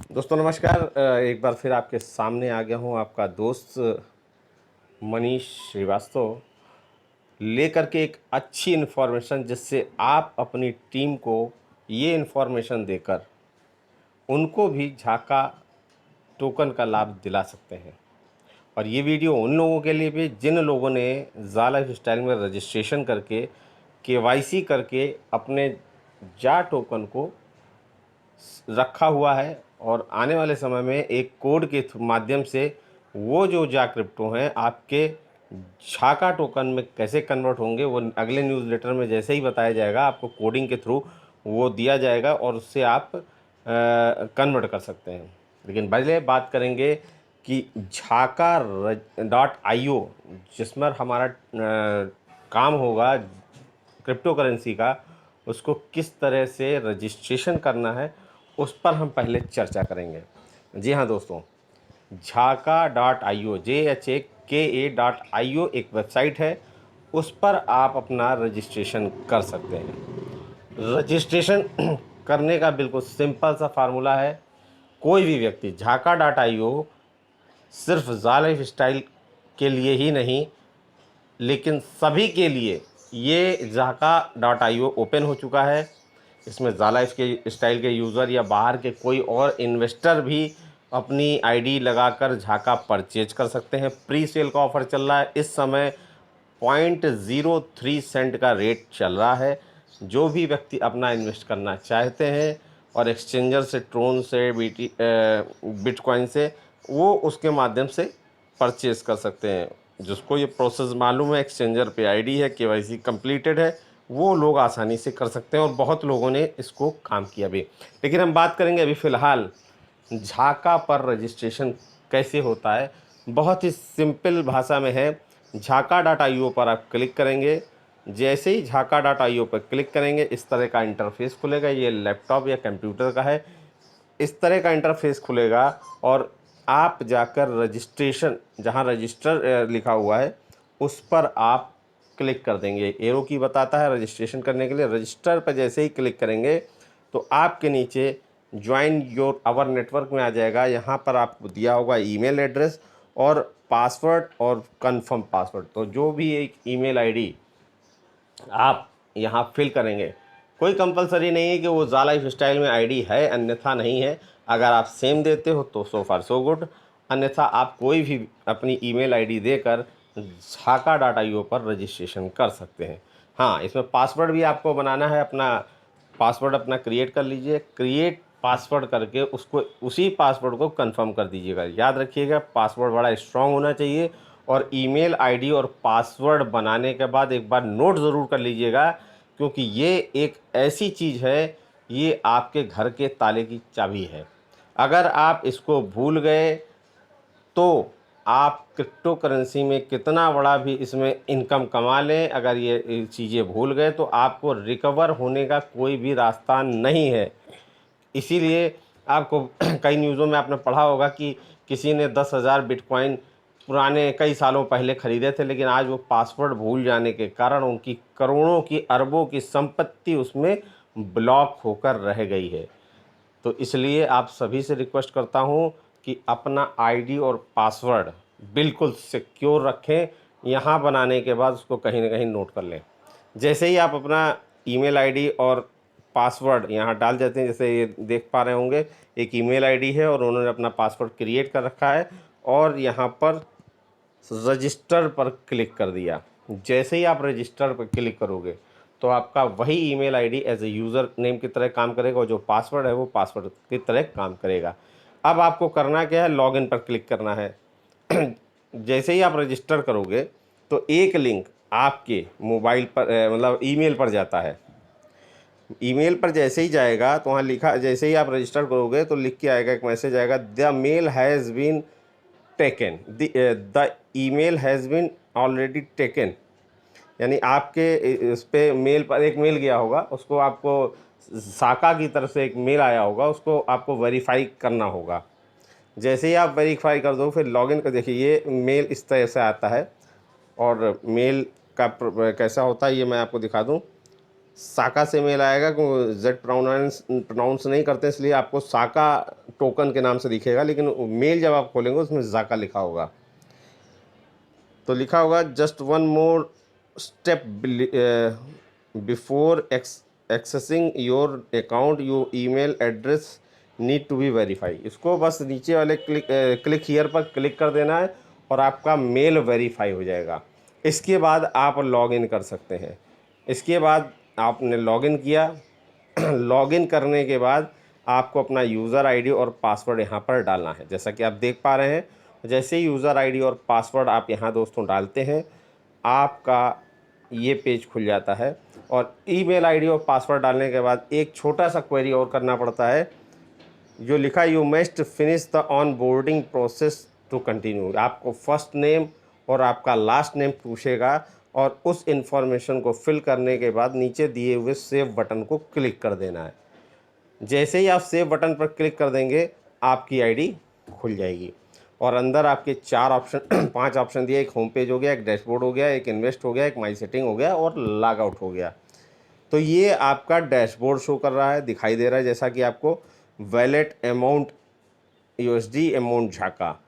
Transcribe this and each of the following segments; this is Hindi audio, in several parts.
दोस्तों नमस्कार। एक बार फिर आपके सामने आ गया हूँ, आपका दोस्त मनीष श्रीवास्तव, लेकर के एक अच्छी इन्फॉर्मेशन, जिससे आप अपनी टीम को ये इन्फॉर्मेशन देकर उनको भी झाका टोकन का लाभ दिला सकते हैं। और ये वीडियो उन लोगों के लिए भी जिन लोगों ने ज़ा लाइफ स्टाइल में रजिस्ट्रेशन करके केवाईसी करके अपने जा टोकन को रखा हुआ है, और आने वाले समय में एक कोड के माध्यम से वो जो जा क्रिप्टो हैं आपके झाका टोकन में कैसे कन्वर्ट होंगे, वो अगले न्यूज़लेटर में जैसे ही बताया जाएगा, आपको कोडिंग के थ्रू वो दिया जाएगा और उससे आप कन्वर्ट कर सकते हैं। लेकिन पहले बात करेंगे कि झाका .io, जिसमें हमारा काम होगा क्रिप्टो करेंसी का, उसको किस तरह से रजिस्ट्रेशन करना है उस पर हम पहले चर्चा करेंगे। जी हाँ दोस्तों, झाका.io JHAKA.io एक वेबसाइट है, उस पर आप अपना रजिस्ट्रेशन कर सकते हैं। रजिस्ट्रेशन करने का बिल्कुल सिंपल सा फार्मूला है। कोई भी व्यक्ति झाका.io सिर्फ ज़ा लाइफ स्टाइल के लिए ही नहीं, लेकिन सभी के लिए ये झाका.io ओपन हो चुका है। इसमें ज़ा लाइफ के स्टाइल के यूज़र या बाहर के कोई और इन्वेस्टर भी अपनी आईडी लगाकर झाका परचेज कर सकते हैं। प्री सेल का ऑफ़र चल रहा है इस समय, 0.03 सेंट का रेट चल रहा है। जो भी व्यक्ति अपना इन्वेस्ट करना चाहते हैं और एक्सचेंजर से, ट्रोन से, बिटकॉइन से, वो उसके माध्यम से परचेज़ कर सकते हैं। जिसको ये प्रोसेस मालूम है, एक्सचेंजर पे आईडी है, केवाईसी कंप्लीटेड है, वो लोग आसानी से कर सकते हैं और बहुत लोगों ने इसको काम किया भी। लेकिन हम बात करेंगे अभी फ़िलहाल झाका पर रजिस्ट्रेशन कैसे होता है। बहुत ही सिंपल भाषा में है। झाका.io पर आप क्लिक करेंगे। जैसे ही झाका.io पर क्लिक करेंगे, इस तरह का इंटरफेस खुलेगा। ये लैपटॉप या कंप्यूटर का है, इस तरह का इंटरफेस खुलेगा और आप जाकर रजिस्ट्रेशन, जहां रजिस्टर लिखा हुआ है, उस पर आप क्लिक कर देंगे। एरो की बताता है रजिस्ट्रेशन करने के लिए। रजिस्टर पर जैसे ही क्लिक करेंगे तो आपके नीचे ज्वाइन योर आवर नेटवर्क में आ जाएगा। यहाँ पर आपको दिया होगा ईमेल एड्रेस और पासवर्ड और कंफर्म पासवर्ड। तो जो भी एक ईमेल आईडी आप यहाँ फिल करेंगे, कोई कंपलसरी नहीं है कि वो ज़ा लाइफ स्टाइल में आईडी है, अन्यथा नहीं है। अगर आप सेम देते हो तो सो फार सो गुड, अन्यथा आप कोई भी अपनी ईमेल आईडी देकर झाका.io पर रजिस्ट्रेशन कर सकते हैं। हाँ, इसमें पासवर्ड भी आपको बनाना है। अपना पासवर्ड अपना क्रिएट कर लीजिए। क्रिएट पासवर्ड करके उसको, उसी पासवर्ड को कंफर्म कर दीजिएगा। याद रखिएगा, पासवर्ड बड़ा स्ट्रांग होना चाहिए। और ईमेल आईडी और पासवर्ड बनाने के बाद एक बार नोट ज़रूर कर लीजिएगा, क्योंकि ये एक ऐसी चीज़ है, ये आपके घर के ताले की चाबी है। अगर आप इसको भूल गए तो आप क्रिप्टो करेंसी में कितना बड़ा भी इसमें इनकम कमा लें, अगर ये चीज़ें भूल गए तो आपको रिकवर होने का कोई भी रास्ता नहीं है। इसीलिए आपको कई न्यूज़ों में आपने पढ़ा होगा कि किसी ने 10,000 बिटकॉइन पुराने कई सालों पहले ख़रीदे थे, लेकिन आज वो पासवर्ड भूल जाने के कारण उनकी करोड़ों की, अरबों की संपत्ति उसमें ब्लॉक होकर रह गई है। तो इसलिए आप सभी से रिक्वेस्ट करता हूँ कि अपना आईडी और पासवर्ड बिल्कुल सिक्योर रखें। यहाँ बनाने के बाद उसको कहीं ना कहीं नोट कर लें। जैसे ही आप अपना ईमेल आईडी और पासवर्ड यहाँ डाल देते हैं, जैसे ये देख पा रहे होंगे, एक ईमेल आईडी है और उन्होंने अपना पासवर्ड क्रिएट कर रखा है और यहाँ पर रजिस्टर पर क्लिक कर दिया। जैसे ही आप रजिस्टर पर क्लिक करोगे तो आपका वही email ID as a username की तरह काम करेगा और जो पासवर्ड है वो पासवर्ड की तरह काम करेगा। अब आपको करना क्या है, लॉगिन पर क्लिक करना है। जैसे ही आप रजिस्टर करोगे तो एक लिंक आपके मोबाइल पर मतलब ईमेल पर जाता है। ईमेल पर जैसे ही जाएगा तो वहाँ लिखा, जैसे ही आप रजिस्टर करोगे तो लिख के आएगा, एक मैसेज आएगा, the mail has been taken, the email has been already taken. यानी आपके इस पे मेल पर एक मेल गया होगा, उसको आपको शाखा की तरफ से एक मेल आया होगा, उसको आपको वेरीफाई करना होगा। जैसे ही आप वेरीफाई कर दो फिर लॉगिन कर, देखिए ये मेल इस तरह से आता है। और मेल का कैसा होता है ये मैं आपको दिखा दूं। शाखा से मेल आएगा, क्योंकि जेड प्रोनाउंस नहीं करते, इसलिए आपको शाखा टोकन के नाम से दिखेगा, लेकिन मेल जब आप खोलेंगे उसमें जाका लिखा होगा। तो लिखा होगा just one more step before accessing your account your email address need to be verify. इसको बस नीचे वाले क्लिक हियर पर क्लिक कर देना है और आपका मेल वेरीफाई हो जाएगा। इसके बाद आप लॉगिन कर सकते हैं। इसके बाद आपने लॉगिन किया लॉगिन करने के बाद आपको अपना यूज़र आईडी और पासवर्ड यहाँ पर डालना है। जैसा कि आप देख पा रहे हैं, जैसे ही यूज़र आईडी और पासवर्ड आप यहाँ दोस्तों डालते हैं, आपका ये पेज खुल जाता है। और ईमेल आईडी और पासवर्ड डालने के बाद एक छोटा सा क्वेरी और करना पड़ता है, जो लिखा you must finish the onboarding process to continue. आपको फर्स्ट नेम और आपका लास्ट नेम पूछेगा और उस इंफॉर्मेशन को फिल करने के बाद नीचे दिए हुए सेव बटन को क्लिक कर देना है। जैसे ही आप सेव बटन पर क्लिक कर देंगे, आपकी आईडी खुल जाएगी और अंदर आपके 4 ऑप्शन 5 ऑप्शन दिए। एक होम पेज हो गया, एक डैशबोर्ड हो गया, एक इन्वेस्ट हो गया, एक माई सेटिंग हो गया और लॉग आउट हो गया। तो ये आपका डैशबोर्ड शो कर रहा है, दिखाई दे रहा है, जैसा कि आपको वैलेट अमाउंट USD अमाउंट झाका,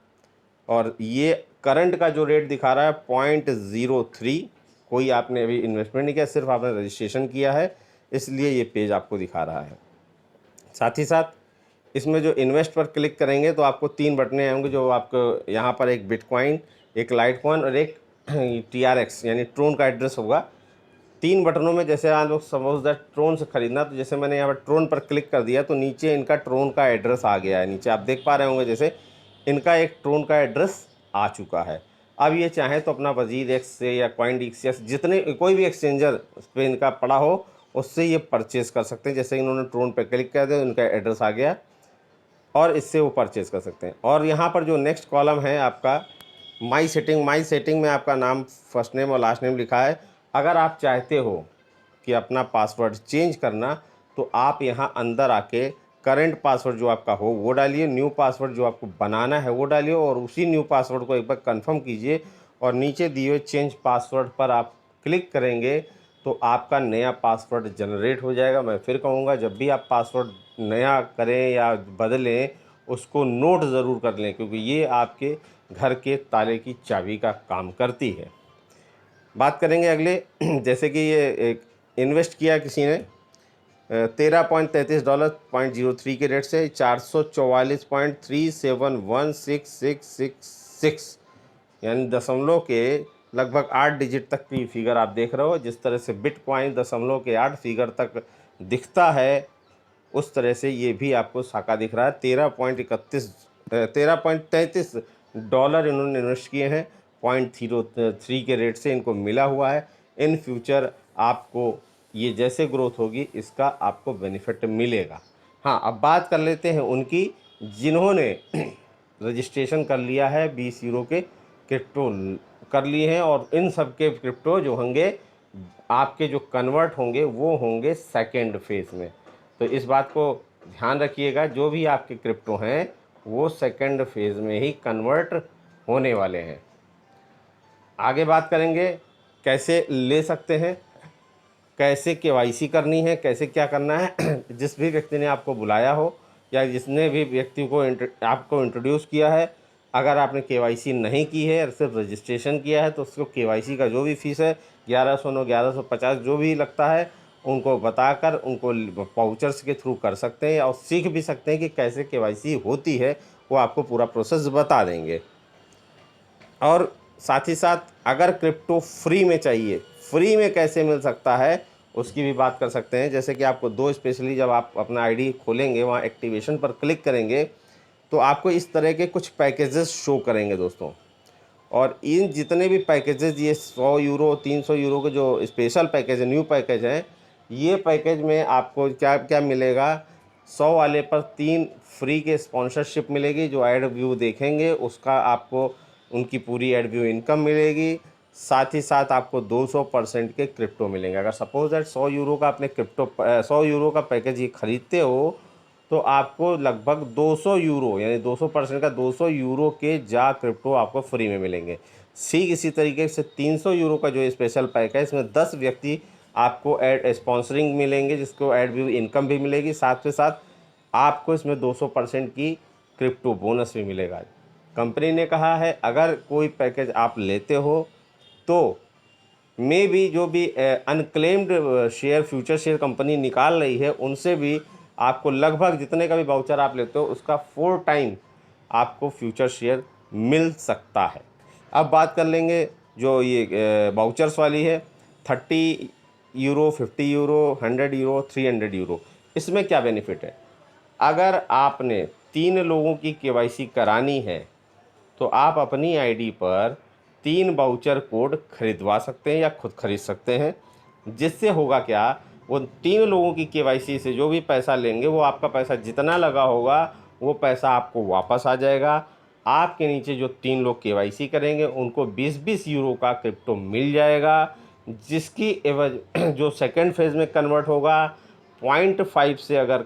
और ये करंट का जो रेट दिखा रहा है 0.03। कोई आपने अभी इन्वेस्टमेंट नहीं किया, सिर्फ आपने रजिस्ट्रेशन किया है, इसलिए ये पेज आपको दिखा रहा है। साथ ही साथ इसमें जो इन्वेस्ट पर क्लिक करेंगे तो आपको 3 बटनें आएंगे, जो आपको यहाँ पर एक बिटकॉइन, एक लाइटकॉइन और एक TRX यानी ट्रोन का एड्रेस होगा। 3 बटनों में जैसे आप लोग सपोज दैट ट्रोन से ख़रीदना, तो जैसे मैंने यहाँ पर ट्रोन पर क्लिक कर दिया तो नीचे इनका ट्रोन का एड्रेस आ गया है। नीचे आप देख पा रहे होंगे जैसे इनका एक ट्रोन का एड्रेस आ चुका है। अब ये चाहे तो अपना WazirX से या CoinDesk या जितने कोई भी एक्सचेंजर पे इनका पड़ा हो उससे ये परचेज कर सकते हैं। जैसे इन्होंने ट्रोन पर क्लिक कर दिया, उनका एड्रेस आ गया और इससे वो परचेज कर सकते हैं। और यहाँ पर जो नेक्स्ट कॉलम है आपका माई सेटिंग में आपका नाम, फर्स्ट नेम और लास्ट नेम लिखा है। अगर आप चाहते हो कि अपना पासवर्ड चेंज करना, तो आप यहाँ अंदर आके करंट पासवर्ड जो आपका हो वो डालिए, न्यू पासवर्ड जो आपको बनाना है वो डालिए और उसी न्यू पासवर्ड को एक बार कंफर्म कीजिए और नीचे दिए हुए चेंज पासवर्ड पर आप क्लिक करेंगे तो आपका नया पासवर्ड जनरेट हो जाएगा। मैं फिर कहूँगा, जब भी आप पासवर्ड नया करें या बदलें, उसको नोट ज़रूर कर लें, क्योंकि ये आपके घर के ताले की चाबी का काम करती है। बात करेंगे अगले, जैसे कि ये एक इन्वेस्ट किया किसी ने $13.33 0.03 के रेट से 444.371666 यानी दशमलव के लगभग 8 डिजिट तक की फिगर आप देख रहे हो। जिस तरह से बिटकॉइन दशमलव के 8 फिगर तक दिखता है, उस तरह से ये भी आपको साका दिख रहा है। $13.33 इन्होंने इन्वेस्ट किए हैं, 0.03 के रेट से इनको मिला हुआ है। इन फ्यूचर आपको ये जैसे ग्रोथ होगी इसका आपको बेनिफिट मिलेगा। हाँ, अब बात कर लेते हैं उनकी जिन्होंने रजिस्ट्रेशन कर लिया है, 20 यूरो के क्रिप्टो कर लिए हैं, और इन सब के क्रिप्टो जो होंगे आपके जो कन्वर्ट होंगे वो होंगे सेकेंड फेज़ में। तो इस बात को ध्यान रखिएगा, जो भी आपके क्रिप्टो हैं वो सेकेंड फेज़ में ही कन्वर्ट होने वाले हैं। आगे बात करेंगे कैसे ले सकते हैं, कैसे KYC करनी है, कैसे क्या करना है। जिस भी व्यक्ति ने आपको बुलाया हो या जिसने भी व्यक्ति को आपको इंट्रोड्यूस किया है, अगर आपने KYC नहीं की है और सिर्फ रजिस्ट्रेशन किया है, तो उसको KYC का जो भी फ़ीस है 1109 1150 जो भी लगता है, उनको बताकर उनको वाउचर्स के थ्रू कर सकते हैं और सीख भी सकते हैं कि कैसे KYC होती है। वो आपको पूरा प्रोसेस बता देंगे। और साथ ही साथ अगर क्रिप्टो फ्री में चाहिए, फ्री में कैसे मिल सकता है उसकी भी बात कर सकते हैं। जैसे कि आपको दो स्पेशली जब आप अपना आईडी खोलेंगे, वहाँ एक्टिवेशन पर क्लिक करेंगे तो आपको इस तरह के कुछ पैकेजेस शो करेंगे दोस्तों। और इन जितने भी पैकेजेस, ये 100 यूरो 300 यूरो के जो स्पेशल पैकेज है, न्यू पैकेज है, ये पैकेज में आपको क्या क्या मिलेगा। 100 वाले पर 3 फ्री के स्पॉन्सरशिप मिलेगी। जो ऐड व्यू देखेंगे उसका आपको उनकी पूरी ऐड व्यू इनकम मिलेगी। साथ ही साथ आपको 200% के क्रिप्टो मिलेंगे। अगर सपोज दैट 100 यूरो का आपने 100 यूरो का पैकेज ये खरीदते हो तो आपको लगभग 200 यूरो यानी 200% का 200 यूरो के जा क्रिप्टो आपको फ्री में मिलेंगे। ठीक इसी तरीके से 300 यूरो का जो स्पेशल पैक है, इसमें 10 व्यक्ति आपको एड स्पॉन्सरिंग मिलेंगे, जिसको ऐड व्यू इनकम भी मिलेगी। साथ के साथ आपको इसमें 200% की क्रिप्टो बोनस भी मिलेगा। कंपनी ने कहा है अगर कोई पैकेज आप लेते हो तो मे भी जो भी unclaimed share future share company निकाल रही है उनसे भी आपको लगभग जितने का भी वाउचर आप लेते हो उसका 4 टाइम आपको फ्यूचर शेयर मिल सकता है। अब बात कर लेंगे जो ये वाउचर्स वाली है, 30 यूरो, 50 यूरो, 100 यूरो, 300 यूरो। इसमें क्या बेनिफिट है, अगर आपने 3 लोगों की केवाईसी करानी है तो आप अपनी आईडी पर 3 वाउचर कोड खरीदवा सकते हैं या खुद खरीद सकते हैं। जिससे होगा क्या, वो 3 लोगों की केवाईसी से जो भी पैसा लेंगे वो आपका पैसा जितना लगा होगा वो पैसा आपको वापस आ जाएगा। आपके नीचे जो 3 लोग केवाईसी करेंगे उनको 20-20 यूरो का क्रिप्टो मिल जाएगा, जिसकी एवज जो सेकंड फेज़ में कन्वर्ट होगा 0.5 से, अगर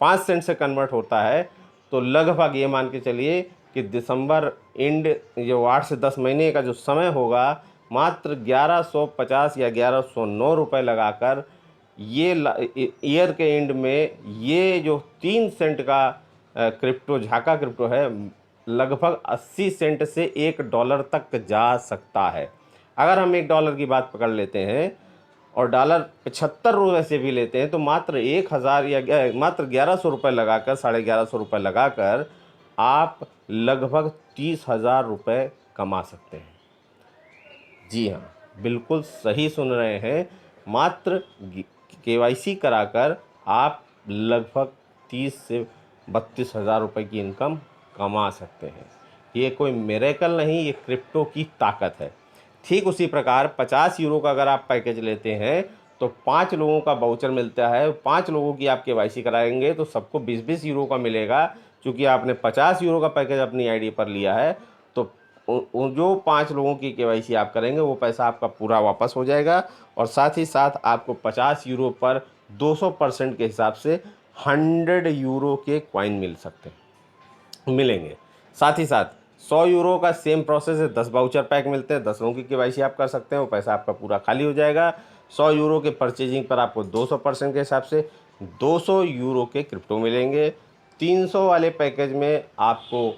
5 सेंट से कन्वर्ट होता है तो लगभग ये मान के चलिए कि दिसंबर एंड जो 8 से 10 महीने का जो समय होगा, मात्र 1150 या 1109 रुपये लगाकर ये ईयर के एंड में ये जो 3 सेंट का क्रिप्टो झाका क्रिप्टो है लगभग 80 सेंट से $1 तक जा सकता है। अगर हम $1 की बात पकड़ लेते हैं और डॉलर 75 रुपये से भी लेते हैं तो मात्र 1000 या मात्र 1100 रुपये लगाकर, 1150 रुपये लगाकर आप लगभग 30,000 रुपये कमा सकते हैं। जी हाँ, बिल्कुल सही सुन रहे हैं, मात्र केवाईसी कराकर आप लगभग 30 से 32,000 रुपये की इनकम कमा सकते हैं। ये कोई मिरेकल नहीं, ये क्रिप्टो की ताकत है। ठीक उसी प्रकार 50 यूरो का अगर आप पैकेज लेते हैं तो 5 लोगों का वाउचर मिलता है। 5 लोगों की आप केवाईसी कराएंगे तो सबको 20-20 यूरो का मिलेगा। चूँकि आपने 50 यूरो का पैकेज अपनी आईडी पर लिया है तो जो 5 लोगों की केवाईसी आप करेंगे वो पैसा आपका पूरा वापस हो जाएगा, और साथ ही साथ आपको 50 यूरो पर 200% के हिसाब से 100 यूरो के कॉइन मिलेंगे। साथ ही साथ 100 यूरो का सेम प्रोसेस है, 10 वाउचर पैक मिलते हैं, 10 लोगों की केवाईसी आप कर सकते हैं, वो पैसा आपका पूरा खाली हो जाएगा। 100 यूरो के परचेजिंग पर आपको 200% के हिसाब से 200 यूरो के क्रिप्टो मिलेंगे। 300 वाले पैकेज में आपको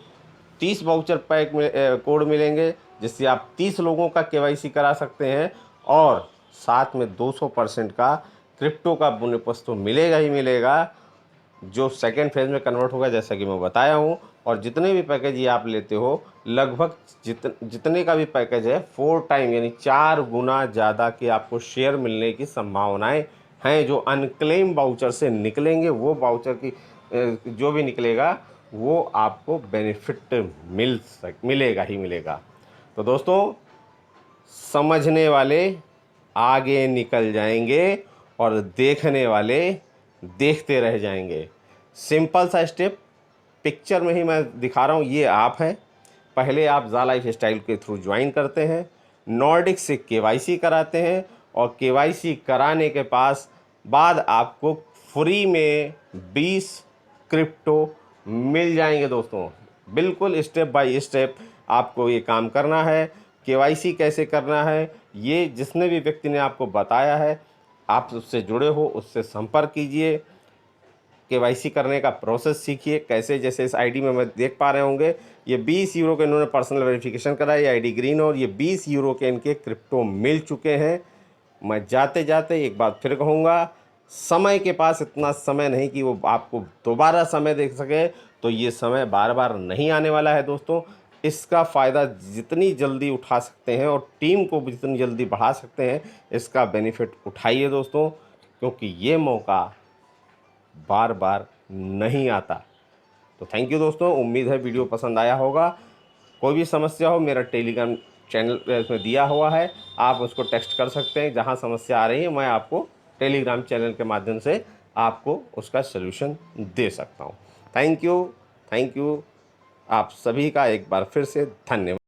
30 वाउचर पैक में कोड मिलेंगे, जिससे आप 30 लोगों का केवाईसी करा सकते हैं, और साथ में 200% का क्रिप्टो का बोनस तो मिलेगा ही मिलेगा, जो सेकेंड फेज़ में कन्वर्ट होगा जैसा कि मैं बताया हूँ। और जितने भी पैकेज ये आप लेते हो लगभग जितने का भी पैकेज है 4 टाइम यानी 4 गुना ज़्यादा के आपको शेयर मिलने की संभावनाएं हैं। जो अनक्लेम वाउचर से निकलेंगे वो वाउचर की जो भी निकलेगा वो आपको बेनिफिट मिलेगा ही मिलेगा। तो दोस्तों, समझने वाले आगे निकल जाएंगे और देखने वाले देखते रह जाएंगे। सिंपल सा स्टेप पिक्चर में ही मैं दिखा रहा हूँ। ये आप है, पहले आप ज़ा लाइफ स्टाइल के थ्रू ज्वाइन करते हैं, नॉर्डिक से केवाईसी कराते हैं, और केवाईसी कराने के बाद आपको फ्री में 20 क्रिप्टो मिल जाएंगे। दोस्तों, बिल्कुल स्टेप बाय स्टेप आपको ये काम करना है। केवाईसी कैसे करना है ये जिसने भी व्यक्ति ने आपको बताया है, आप उससे जुड़े हो, उससे संपर्क कीजिए। केवाईसी करने का प्रोसेस सीखिए कैसे, जैसे इस आईडी में मैं देख पा रहे होंगे ये 20 यूरो के इन्होंने पर्सनल वेरिफिकेशन करा, ये आईडी ग्रीन, और ये 20 यूरो के इनके क्रिप्टो मिल चुके हैं। मैं जाते जाते एक बात फिर कहूँगा, समय के पास इतना समय नहीं कि वो आपको दोबारा समय दे सके, तो ये समय बार बार नहीं आने वाला है। दोस्तों, इसका फ़ायदा जितनी जल्दी उठा सकते हैं और टीम को भी जितनी जल्दी बढ़ा सकते हैं, इसका बेनिफिट उठाइए दोस्तों, क्योंकि ये मौका बार बार नहीं आता। तो थैंक यू दोस्तों, उम्मीद है वीडियो पसंद आया होगा। कोई भी समस्या हो मेरा टेलीग्राम चैनल इसमें दिया हुआ है, आप उसको टेक्स्ट कर सकते हैं। जहां समस्या आ रही है मैं आपको टेलीग्राम चैनल के माध्यम से आपको उसका सलूशन दे सकता हूं। थैंक यू, आप सभी का एक बार फिर से धन्यवाद।